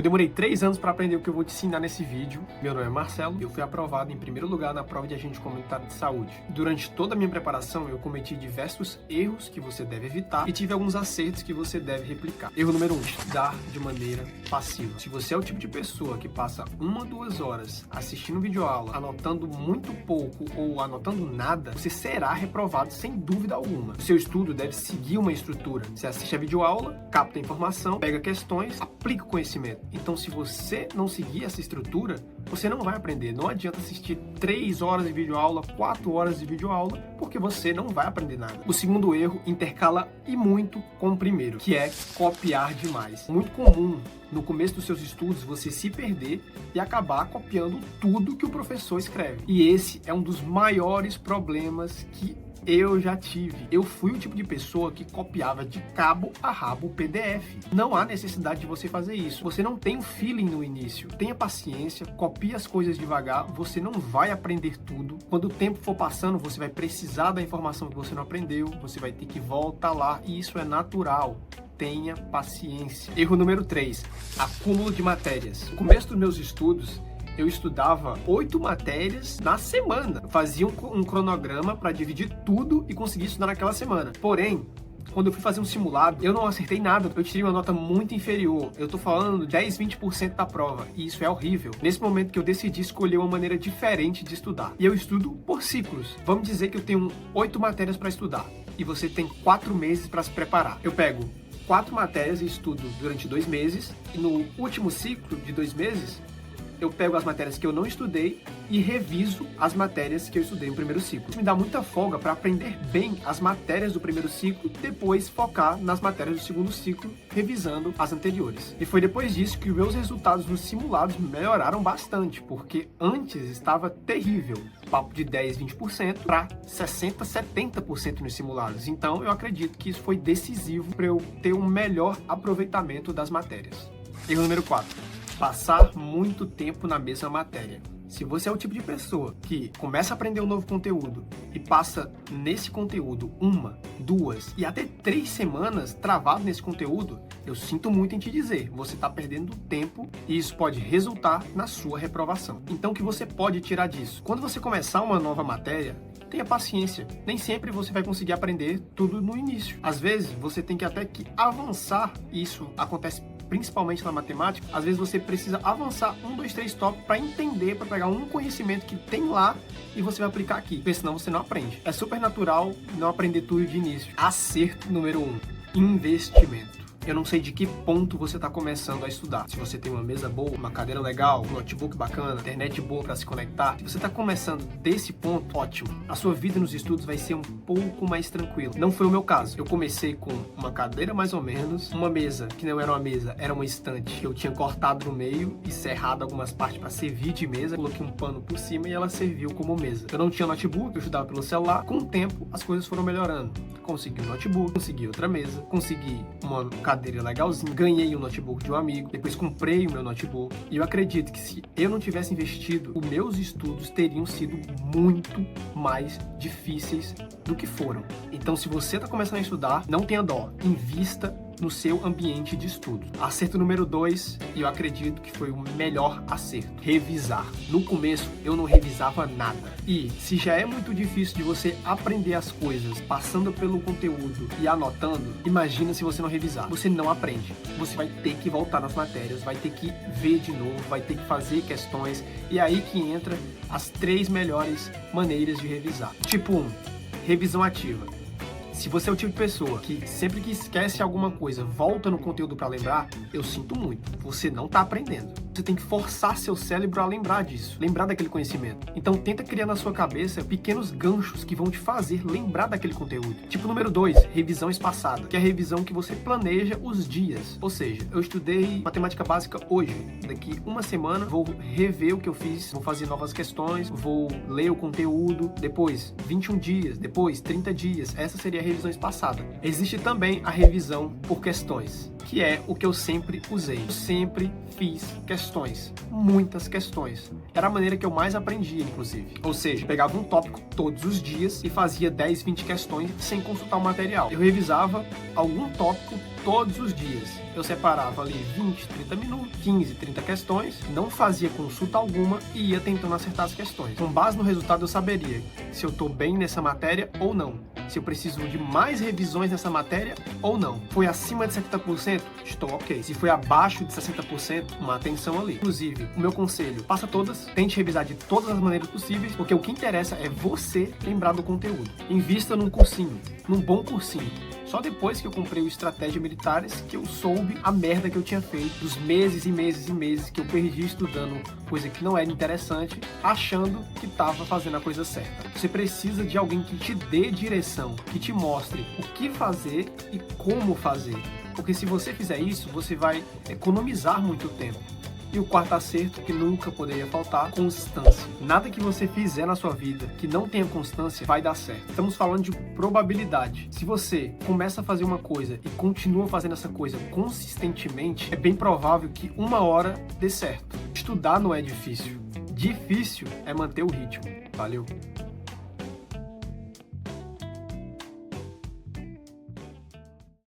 Eu demorei 3 anos para aprender o que eu vou te ensinar nesse vídeo. Meu nome é Marcelo e eu fui aprovado em primeiro lugar na prova de agente comunitário de saúde. Durante toda a minha preparação, eu cometi diversos erros que você deve evitar e tive alguns acertos que você deve replicar. Erro número 1, estudar de maneira passiva. Se você é o tipo de pessoa que passa 1 ou 2 horas assistindo videoaula, anotando muito pouco ou anotando nada, você será reprovado sem dúvida alguma. O seu estudo deve seguir uma estrutura. Você assiste a videoaula, capta a informação, pega questões, aplica o conhecimento. Então, se você não seguir essa estrutura, você não vai aprender. Não adianta assistir 3 horas de videoaula, 4 horas de videoaula, porque você não vai aprender nada. O segundo erro intercala e muito com o primeiro, que é copiar demais. Muito comum no começo dos seus estudos você se perder e acabar copiando tudo que o professor escreve. E esse é um dos maiores problemas que eu já tive. Eu fui o tipo de pessoa que copiava de cabo a rabo o PDF. Não há necessidade de você fazer isso. Você não tem o feeling no início. Tenha paciência, copie as coisas devagar. Você não vai aprender tudo. Quando o tempo for passando, você vai precisar da informação que você não aprendeu. Você vai ter que voltar lá e isso é natural. Tenha paciência. Erro número 3, acúmulo de matérias. No começo dos meus estudos, eu estudava 8 matérias na semana. Eu fazia um cronograma para dividir tudo e conseguir estudar naquela semana. Porém, quando eu fui fazer um simulado, eu não acertei nada. Eu tirei uma nota muito inferior. Eu tô falando 10, 20% da prova. E isso é horrível. Nesse momento que eu decidi escolher uma maneira diferente de estudar. E eu estudo por ciclos. Vamos dizer que eu tenho 8 matérias para estudar. E você tem 4 meses para se preparar. Eu pego 4 matérias e estudo durante 2 meses. E no último ciclo de 2 meses, eu pego as matérias que eu não estudei e reviso as matérias que eu estudei no primeiro ciclo. Isso me dá muita folga para aprender bem as matérias do primeiro ciclo, depois focar nas matérias do segundo ciclo, revisando as anteriores. E foi depois disso que os meus resultados nos simulados melhoraram bastante, porque antes estava terrível, papo de 10, 20% para 60, 70% nos simulados. Então eu acredito que isso foi decisivo para eu ter um melhor aproveitamento das matérias. Erro número 4. Passar muito tempo na mesma matéria. Se você é o tipo de pessoa que começa a aprender um novo conteúdo e passa nesse conteúdo 1, 2 e até 3 semanas travado nesse conteúdo, eu sinto muito em te dizer, você está perdendo tempo e isso pode resultar na sua reprovação. Então, o que você pode tirar disso? Quando você começar uma nova matéria, tenha paciência. Nem sempre você vai conseguir aprender tudo no início. Às vezes, você tem que até que avançar. Isso acontece principalmente na matemática. Às vezes você precisa avançar 1, 2, 3 tópicos para entender, para pegar um conhecimento que tem lá e você vai aplicar aqui, porque senão você não aprende. É super natural não aprender tudo de início. Acerto número 1, investimento. Eu não sei de que ponto você está começando a estudar. Se você tem uma mesa boa, uma cadeira legal, um notebook bacana, internet boa para se conectar. Se você está começando desse ponto, ótimo. A sua vida nos estudos vai ser um pouco mais tranquila. Não foi o meu caso. Eu comecei com uma cadeira mais ou menos, uma mesa que não era uma mesa, era uma estante que eu tinha cortado no meio e serrado algumas partes para servir de mesa. Coloquei um pano por cima e ela serviu como mesa. Eu não tinha notebook, eu estudava pelo celular. Com o tempo, as coisas foram melhorando. Consegui um notebook, consegui outra mesa, consegui uma cadeira legalzinha, ganhei um notebook de um amigo, depois comprei o meu notebook e eu acredito que se eu não tivesse investido, os meus estudos teriam sido muito mais difíceis do que foram. Então, se você está começando a estudar, não tenha dó, invista no seu ambiente de estudo. Acerto número 2, e eu acredito que foi o melhor acerto, revisar. No começo, eu não revisava nada. E se já é muito difícil de você aprender as coisas passando pelo conteúdo e anotando, imagina se você não revisar. Você não aprende. Você vai ter que voltar nas matérias, vai ter que ver de novo, vai ter que fazer questões, e é aí que entra as 3 melhores maneiras de revisar. Tipo 1, revisão ativa. Se você é o tipo de pessoa que sempre que esquece alguma coisa, volta no conteúdo para lembrar, eu sinto muito. Você não está aprendendo. Você tem que forçar seu cérebro a lembrar disso, lembrar daquele conhecimento. Então tenta criar na sua cabeça pequenos ganchos que vão te fazer lembrar daquele conteúdo. Tipo número 2, revisão espaçada, que é a revisão que você planeja os dias. Ou seja, eu estudei matemática básica hoje. Daqui uma semana vou rever o que eu fiz, vou fazer novas questões, vou ler o conteúdo, depois 21 dias, depois 30 dias. Essa seria a revisão espaçada. Existe também a revisão por questões, que é o que eu sempre usei. Eu sempre fiz questões questões. Muitas questões. Era a maneira que eu mais aprendia, inclusive. Ou seja, pegava um tópico todos os dias e fazia 10, 20 questões sem consultar o material. Eu revisava algum tópico todos os dias. Eu separava ali 20, 30 minutos, 15, 30 questões, não fazia consulta alguma e ia tentando acertar as questões. Com base no resultado eu saberia se eu estou bem nessa matéria ou não. Se eu preciso de mais revisões nessa matéria ou não. Foi acima de 70%? Estou ok. Se foi abaixo de 60%, uma atenção ali. Inclusive, o meu conselho, faça todas, tente revisar de todas as maneiras possíveis, porque o que interessa é você lembrar do conteúdo. Invista num cursinho, num bom cursinho. Só depois que eu comprei o Estratégia Militares que eu soube a merda que eu tinha feito, dos meses e meses e meses que eu perdi estudando coisa que não era interessante, achando que estava fazendo a coisa certa. Você precisa de alguém que te dê direção, que te mostre o que fazer e como fazer. Porque se você fizer isso, você vai economizar muito tempo. E o quarto acerto, que nunca poderia faltar, constância. Nada que você fizer na sua vida que não tenha constância vai dar certo. Estamos falando de probabilidade. Se você começa a fazer uma coisa e continua fazendo essa coisa consistentemente, é bem provável que uma hora dê certo. Estudar não é difícil. Difícil é manter o ritmo. Valeu!